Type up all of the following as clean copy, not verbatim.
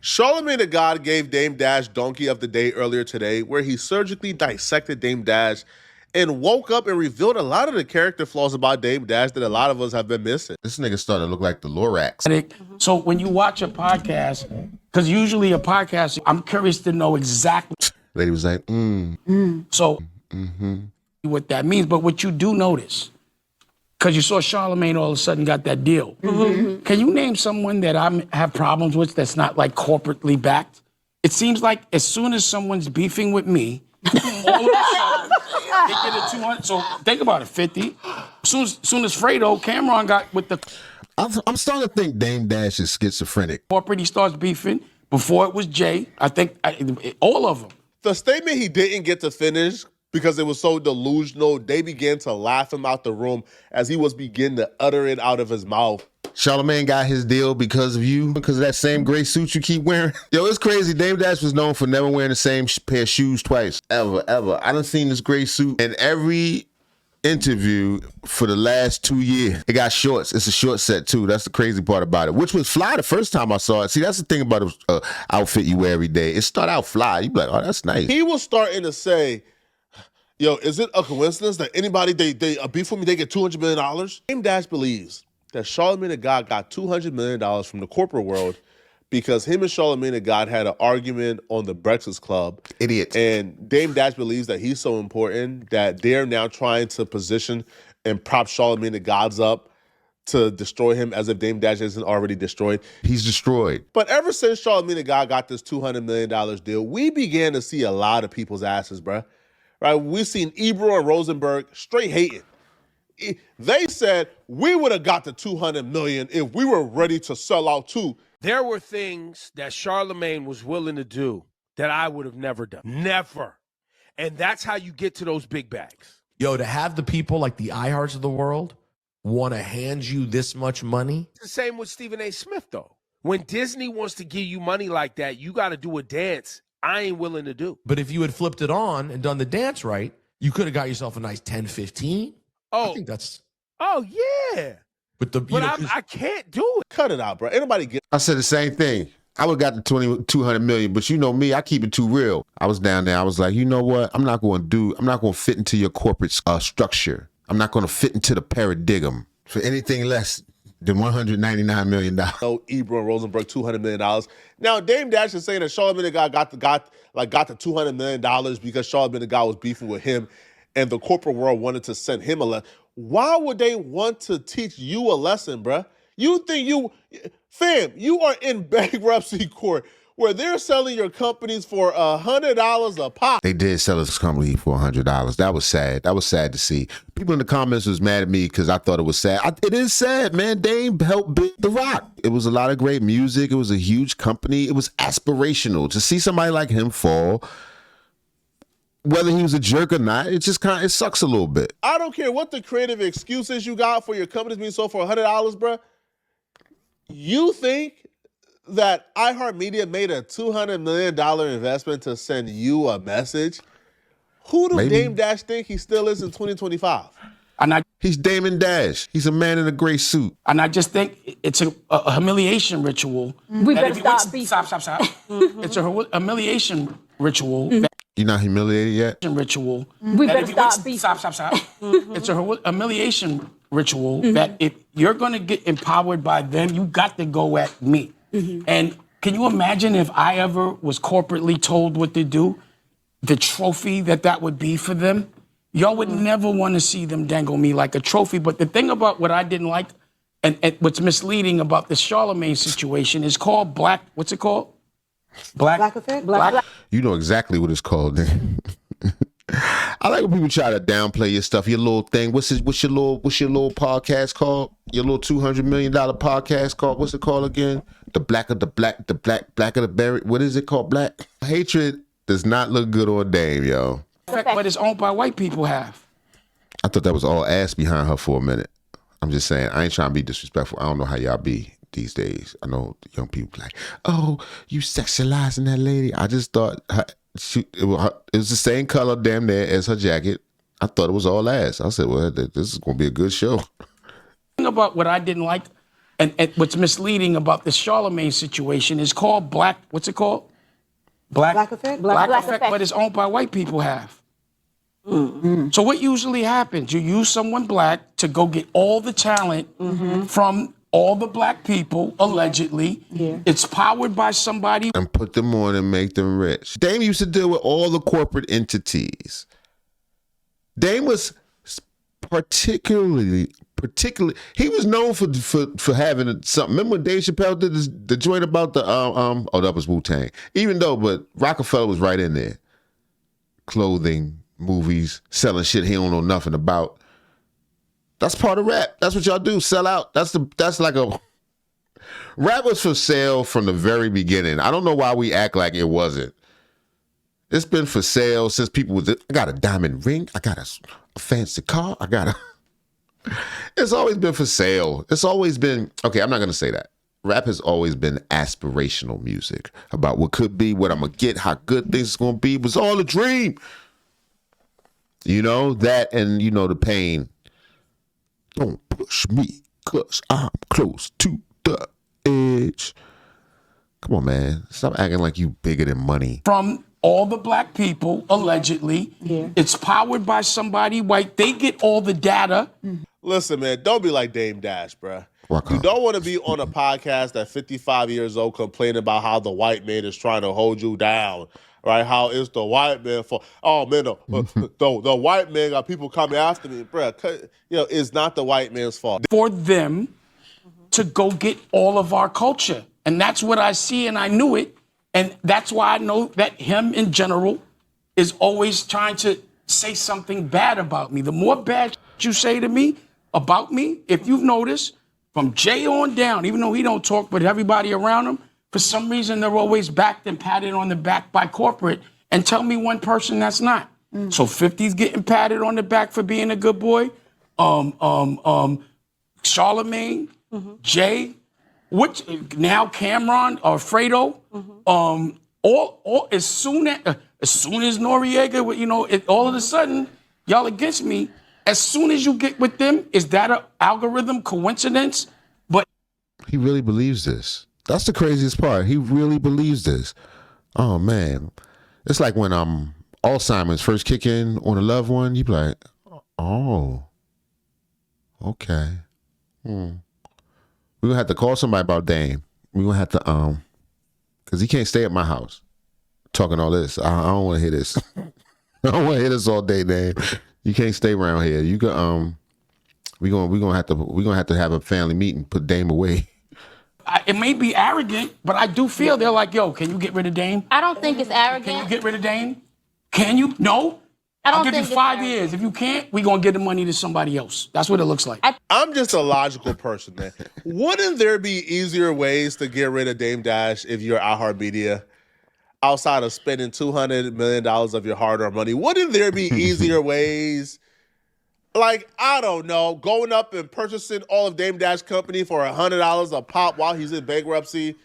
Charlemagne the God gave Dame Dash Donkey of the Day earlier today, where he surgically dissected Dame Dash and woke up and revealed a lot of the character flaws about Dame Dash that a lot of us have been missing. This nigga started to look like the Lorax. So when you watch a podcast, because usually a podcast, I'm curious to know exactly. Lady was like, So what that means, but what you do notice, because you saw Charlemagne all of a sudden got that deal. Can you name someone that I have problems with that's not like corporately backed? It seems like as soon as someone's beefing with me, all of a sudden, they get a 200. So think about it, 50. Soon as Fredo, Cameron got with the I'm starting to think Dame Dash is schizophrenic. corporate, he starts beefing. Before it was Jay, I think all of them. The statement he didn't get to finish because it was so delusional, they began to laugh him out the room as he was beginning to utter it out of his mouth. Charlemagne got his deal because of you, because of that same gray suit you keep wearing. Yo, it's crazy. Dame Dash was known for never wearing the same pair of shoes twice, ever. I done seen this gray suit in every interview for the last 2 years. It got shorts. It's a short set too. That's the crazy part about it, which was fly the first time I saw it. See, that's the thing about an outfit you wear every day. It start out fly. You be like, oh, that's nice. He was starting to say, yo, is it a coincidence that anybody, they beef with me, they get $200 million? Dame Dash believes that Charlemagne the God got $200 million from the corporate world because him and Charlemagne the God had an argument on the Breakfast Club. Idiot. And Dame Dash believes that he's so important that they're now trying to position and prop Charlemagne the Gods up to destroy him as if Dame Dash isn't already destroyed. He's destroyed. But ever since Charlemagne the God got this $200 million deal, we began to see a lot of people's asses, bruh. Right? We've seen Ebro and Rosenberg straight hating. They said we would have got the $200 million if we were ready to sell out too. There were things that Charlemagne was willing to do that I would have never done. Never. And that's how you get to those big bags. Yo, to have the people like the iHearts of the world want to hand you this much money. It's the same with Stephen A. Smith, though. When Disney wants to give you money like that, you got to do a dance I ain't willing to do. But if you had flipped it on and done the dance right, you could have got yourself a nice 10, 15. Oh, I think that's... Oh, yeah. But I can't do it. Cut it out, bro. Anybody get... I said the same thing. I would have got the 200 million, but you know me, I keep it too real. I was down there. I was like, you know what? I'm not going to fit into your corporate structure. I'm not going to fit into the paradigm for anything less than $199 million. No, Ebro and Rosenberg, $200 million. Now, Dame Dash is saying that Charlemagne the God got the $200 million because Charlemagne the God was beefing with him and the corporate world wanted to send him a lesson. Why would they want to teach you a lesson, bruh? You think you are in bankruptcy court where they're selling your companies for $100 a pop. They did sell this company for $100. That was sad. That was sad to see. People in the comments was mad at me because I thought it was sad. It is sad, man. Dame helped build The Rock. It was a lot of great music. It was a huge company. It was aspirational. To see somebody like him fall, whether he was a jerk or not, it just it sucks a little bit. I don't care what the creative excuses you got for your companies being sold for $100, bruh. You think that iHeartMedia made a $200 million investment to send you a message? Who do Dame Dash think he still is in 2025? He's Damon Dash. He's a man in a gray suit. And I just think it's a humiliation ritual. We better stop beefing. Stop. It's a humiliation ritual. You're not humiliated yet? Ritual. We better stop beefing. Stop. It's a humiliation ritual that if you're going to get empowered by them, you got to go at me. And can you imagine if I ever was corporately told what to do, the trophy that would be for them? Y'all would never want to see them dangle me like a trophy. But the thing about what I didn't like and what's misleading about the Charlemagne situation is called black, what's it called? Black effect? Black. You know exactly what it's called. I like when people try to downplay your stuff, your little thing. What's your little podcast called? Your little $200 million podcast called? What's it called again? The black of the berry. What is it called? Black. Hatred does not look good on Dame, yo. But it's owned by white people half. I thought that was all ass behind her for a minute. I'm just saying, I ain't trying to be disrespectful. I don't know how y'all be these days. I know young people like, oh, you sexualizing that lady. I just thought it was the same color damn near as her jacket. I thought it was all ass. I said, well, this is going to be a good show. The thing about what I didn't like And what's misleading about the Charlemagne situation is called what's it called? Black Effect? Black Black Effect, Effect. but it's owned by white people half. So what usually happens? You use someone black to go get all the talent from all the black people, allegedly. Yeah. It's powered by somebody. And put them on and make them rich. Dame used to deal with all the corporate entities. Dame was particularly, he was known for having something. Remember when Dave Chappelle did the joint about the that was Wu-Tang. But Rockefeller was right in there. Clothing, movies, selling shit he don't know nothing about. That's part of rap. That's what y'all do. Sell out. Rap was for sale from the very beginning. I don't know why we act like it wasn't. It's been for sale since I got a diamond ring. I got a fancy car. It's always been for sale. It's always been, okay, I'm not going to say that. Rap has always been aspirational music about what could be, what I'm going to get, how good things are going to be. It was all a dream. That and, the pain. Don't push me, cause I'm close to the edge. Come on, man. Stop acting like you bigger than money. From all the black people, allegedly. Yeah. It's powered by somebody white. They get all the data. Listen, man, don't be like Dame Dash, bruh. You don't want to be on a podcast at 55 years old complaining about how the white man is trying to hold you down, right? How it's the white man fault. Oh, man, the white man got people coming after me. Bruh, it's not the white man's fault. For them to go get all of our culture. And that's what I see, and I knew it. And that's why I know that him in general is always trying to say something bad about me. The more bad you say to me, about me, if you've noticed, from Jay on down, even though he don't talk, but everybody around him, for some reason they're always backed and patted on the back by corporate. And tell me one person that's not. So 50's getting patted on the back for being a good boy. Charlemagne, Jay, now Cameron or Fredo, all as soon as Noriega, all of a sudden, y'all against me. As soon as you get with them, is that an algorithm coincidence? But he really believes this. That's the craziest part. He really believes this. Oh man, it's like when Alzheimer's first kick in on a loved one. You be like, oh, okay. We're gonna have to call somebody about Dame. We're gonna have to because he can't stay at my house talking all this. I don't want to hear this. I don't want to hear this all day, Dame. You can't stay around here. You can we're gonna have to have a family meeting. Put Dame away. It may be arrogant, but I do feel they're like, yo, can you get rid of Dame? I don't think it's arrogant. Can you get rid of Dame? Can you? No. I'll give you 5 years. If you can't, we're gonna give the money to somebody else. That's what it looks like. I'm just a logical person, man. Wouldn't there be easier ways to get rid of Dame Dash if you're iHeartMedia? Outside of spending $200 million of your hard-earned money, wouldn't there be easier ways? Like, I don't know, going up and purchasing all of Dame Dash company for $100 a pop while he's in bankruptcy?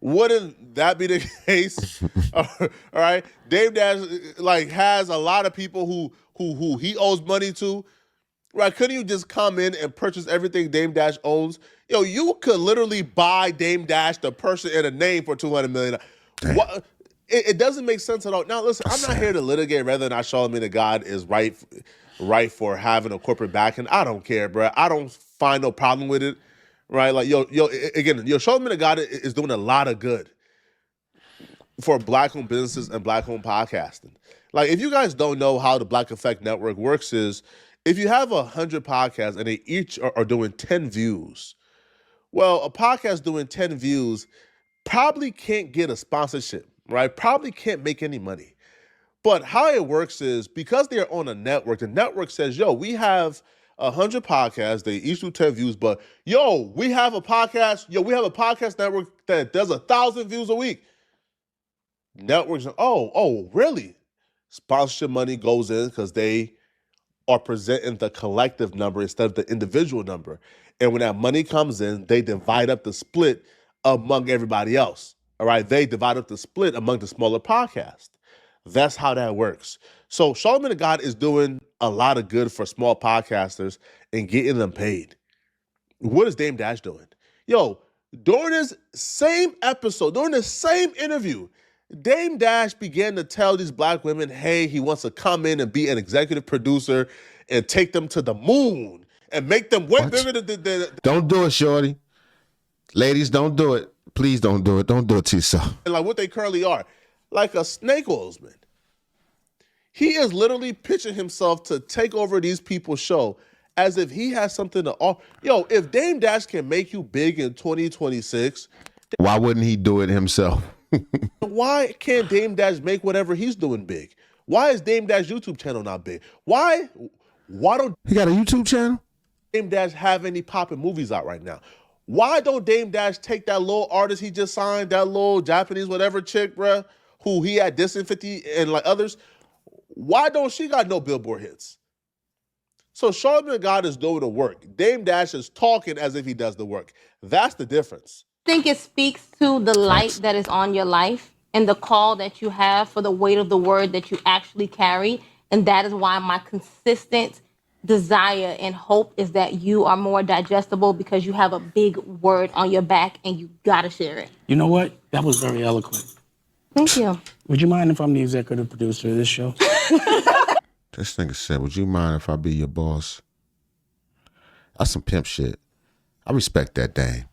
Wouldn't that be the case? All right, Dame Dash has a lot of people who he owes money to. Right? Couldn't you just come in and purchase everything Dame Dash owns? You could literally buy Dame Dash, the person and a name, for $200 million. What? It doesn't make sense at all. Now, listen, I'm not here to litigate whether or not Charlemagne the God is right for having a corporate backing. I don't care, bro. I don't find no problem with it, right? Like, Charlemagne the God is doing a lot of good for Black-owned businesses and Black-owned podcasting. Like, if you guys don't know how the Black Effect Network works is, if you have 100 podcasts and they each are doing 10 views, well, a podcast doing 10 views probably can't get a sponsorship, right? Probably can't make any money. But how it works is, because they're on a network, the network says, yo, we have 100 podcasts, they each do 10 views, but we have a podcast network that does 1,000 views a week. Networks, oh, really? Sponsorship money goes in because they are presenting the collective number instead of the individual number. And when that money comes in, they divide up the split among everybody else. All right, they divide up the split among the smaller podcasts. That's how that works. So Charlemagne the God is doing a lot of good for small podcasters and getting them paid. What is Dame Dash doing? Yo, during this same episode, during the same interview, Dame Dash began to tell these black women, hey, he wants to come in and be an executive producer and take them to the moon and make them way bigger than Don't do it, shorty. Ladies, don't do it. Please don't do it. Don't do it to yourself. like what they currently are, like a snake oilsman. He is literally pitching himself to take over these people's show as if he has something to offer. Yo, if Dame Dash can make you big in 2026, Why wouldn't he do it himself? why can't Dame Dash make whatever he's doing big? Why is Dame Dash YouTube channel not big? Why don't He got a YouTube channel? Dame Dash have any popping movies out right now? Why don't Dame Dash take that little artist he just signed, that little Japanese whatever chick, bruh, who he had dissing 50 and like others? Why don't she got no Billboard hits? So Charlemagne God is doing the work. Dame Dash is talking as if he does the work. That's the difference. I think it speaks to the light that is on your life and the call that you have for the weight of the word that you actually carry. And that is why my consistent desire and hope is that you are more digestible because you have a big word on your back and you gotta share it. You know what? That was very eloquent. Thank you. Would you mind if I'm the executive producer of this show? This nigga said, would you mind if I be your boss? That's some pimp shit. I respect that, Dame.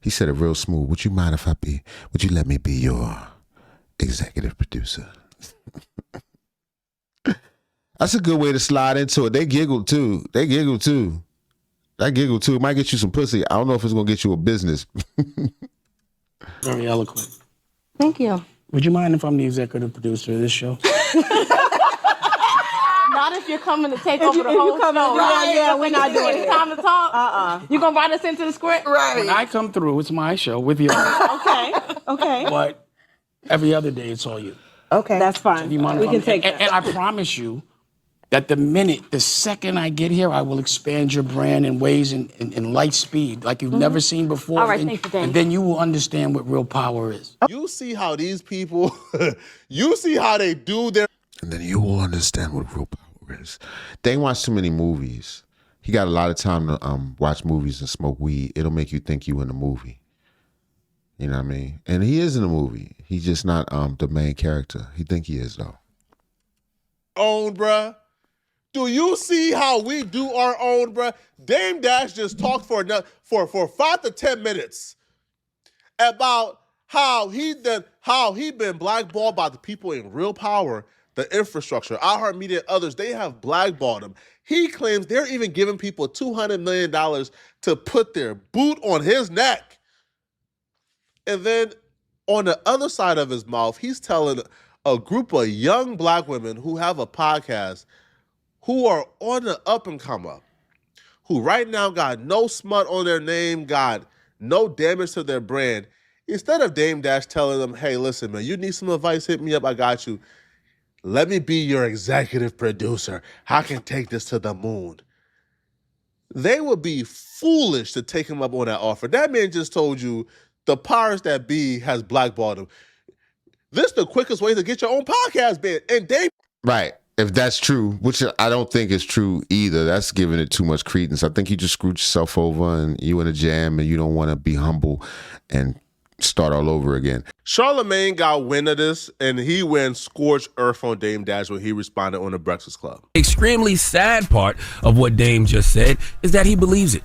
He said it real smooth. Would you let me be your executive producer? That's a good way to slide into it. They giggle too. That giggle too. Might get you some pussy. I don't know if it's gonna get you a business. Very eloquent. Thank you. Would you mind if I'm the executive producer of this show? Not if you're coming to take over the whole come show. in, yeah, we're not doing It's it. time to talk. You gonna write us into the script? When I come through, it's my show with you. Okay. But every other day, it's all you. Okay. That's fine. You mind We if can I'm- take and, that. and I promise you that the second I get here, I will expand your brand in ways in light speed like you've never seen before. All right, and, thank you, Dave. and then you will understand what real power is. You see how these people, you see how they do their And then you will understand what real power is. They watch too many movies. He got a lot of time to watch movies and smoke weed. It'll make you think you in a movie. You know what I mean? And he is in a movie. He's just not the main character. He think he is though. own, bruh. Do you see how we do our own, bruh? Dame Dash just talked for 5 to 10 minutes about how he been blackballed by the people in real power, the infrastructure, iHeartMedia, others. They have blackballed him. He claims they're even giving people $200 million to put their boot on his neck. And then on the other side of his mouth, he's telling a group of young black women who have a podcast, who are on the up and come up, who right now got no smut on their name, got no damage to their brand. Instead of Dame Dash telling them, hey, listen, man, you need some advice, hit me up, I got you. Let me be your executive producer. I can take this to the moon. They would be foolish to take him up on that offer. That man just told you the powers that be has blackballed him. This is the quickest way to get your own podcast banned. And Dame Right. If that's true, which I don't think is true either, that's giving it too much credence. I think you just screwed yourself over and you in a jam and you don't want to be humble and start all over again. Charlemagne got wind of this, and he went scorched earth on Dame Dash when he responded on the Breakfast Club. Extremely sad part of what Dame just said is that he believes it.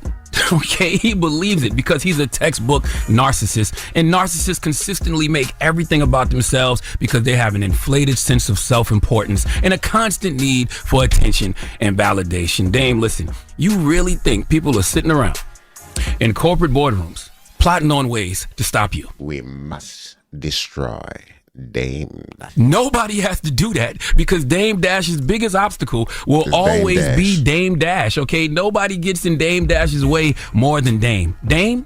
Okay, he believes it because he's a textbook narcissist, and narcissists consistently make everything about themselves because they have an inflated sense of self-importance and a constant need for attention and validation. Dame, listen, you really think people are sitting around in corporate boardrooms plotting on ways to stop you? We must destroy Dame. Nobody has to do that because Dame Dash's biggest obstacle will always be Dame Dash, okay? Nobody gets in Dame Dash's way more than Dame. Dame,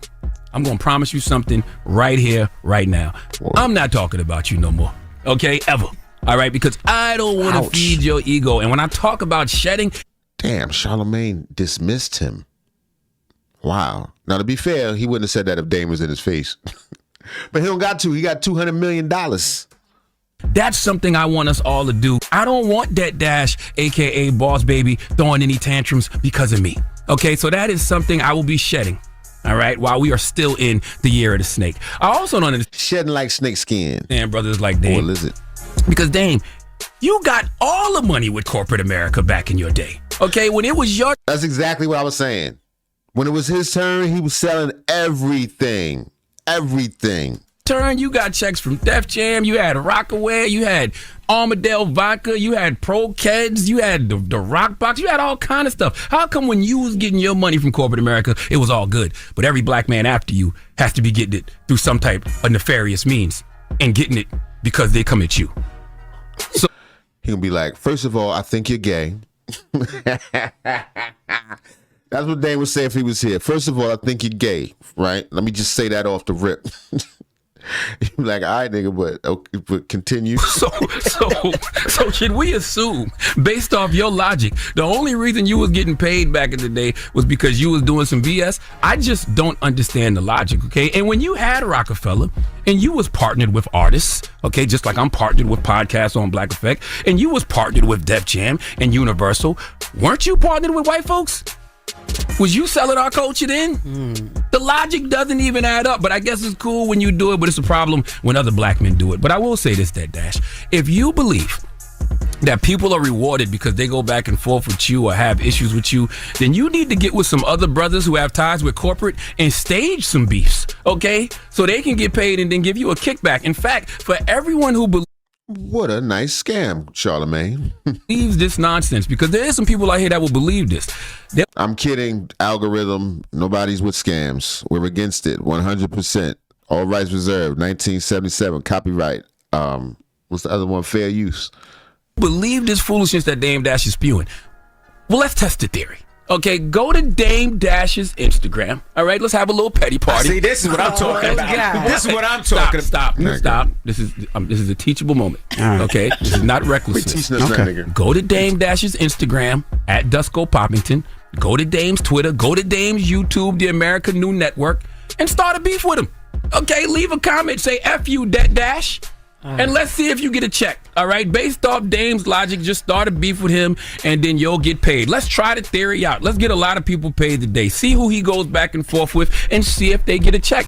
I'm going to promise you something right here, right now. I'm not talking about you no more, okay? Ever. All right? Because I don't want to feed your ego. And when I talk about shedding... Damn, Charlemagne dismissed him. Wow. Now, to be fair, he wouldn't have said that if Dame was in his face. But he don't got to. He got $200 million. That's something I want us all to do. I don't want that Dash, a.k.a. Boss Baby, throwing any tantrums because of me. Okay, so that is something I will be shedding. All right, while we are still in the year of the snake. I also don't understand Shedding like snake skin. brothers like Or Dame. lizard. Because Dame, you got all the money with corporate America back in your day. Okay, when it was your That's exactly what I was saying. When it was his turn, he was selling everything. Everything. turn, you got checks from Def Jam, you had Rockaway, you had Armadale Vodka, you had Pro Keds, you had the Rock Box, you had all kind of stuff. How come when you was getting your money from corporate America, it was all good, but every black man after you has to be getting it through some type of nefarious means and getting it because they come at you? So He gonna be like, first of all, I think you're gay. That's what Dane would say if he was here. First of all, I think you're gay, right? Let me just say that off the rip. He'd be like, all right, nigga, but continue. So should we assume, based off your logic, the only reason you was getting paid back in the day was because you was doing some BS? I just don't understand the logic, okay? And when you had Rockefeller and you was partnered with artists, okay, just like I'm partnered with podcasts on Black Effect, and you was partnered with Def Jam and Universal, weren't you partnered with white folks? Was you selling our culture then? The logic doesn't even add up, but I guess it's cool when you do it, but it's a problem when other black men do it. But I will say this, that Dash, if you believe that people are rewarded because they go back and forth with you or have issues with you, then you need to get with some other brothers who have ties with corporate and stage some beefs, okay? So they can get paid and then give you a kickback. In fact, for everyone who What a nice scam, Charlemagne. believes this nonsense, because there is some people out here that will believe this. I'm kidding. Algorithm. Nobody's with scams. We're against it. 100%. All rights reserved. 1977. Copyright. What's the other one? Fair use. Believe this foolishness that Dame Dash is spewing. Well, let's test the theory. Okay, go to Dame Dash's Instagram. All right, let's have a little petty party. See, this is what I'm talking about. God. This is what I'm talking about. Stop. This is a teachable moment. Okay, this is not We recklessness. teaching us that nigga. Go to Dame Dash's Instagram at Dusko Poppington. Go to Dame's Twitter. Go to Dame's YouTube, the American New Network, and start a beef with him. Okay, leave a comment, say F you, Dash. And let's see if you get a check. All right, based off Dame's logic, just start a beef with him and then you'll get paid. Let's try the theory out. Let's get a lot of people paid today. See who he goes back and forth with and see if they get a check.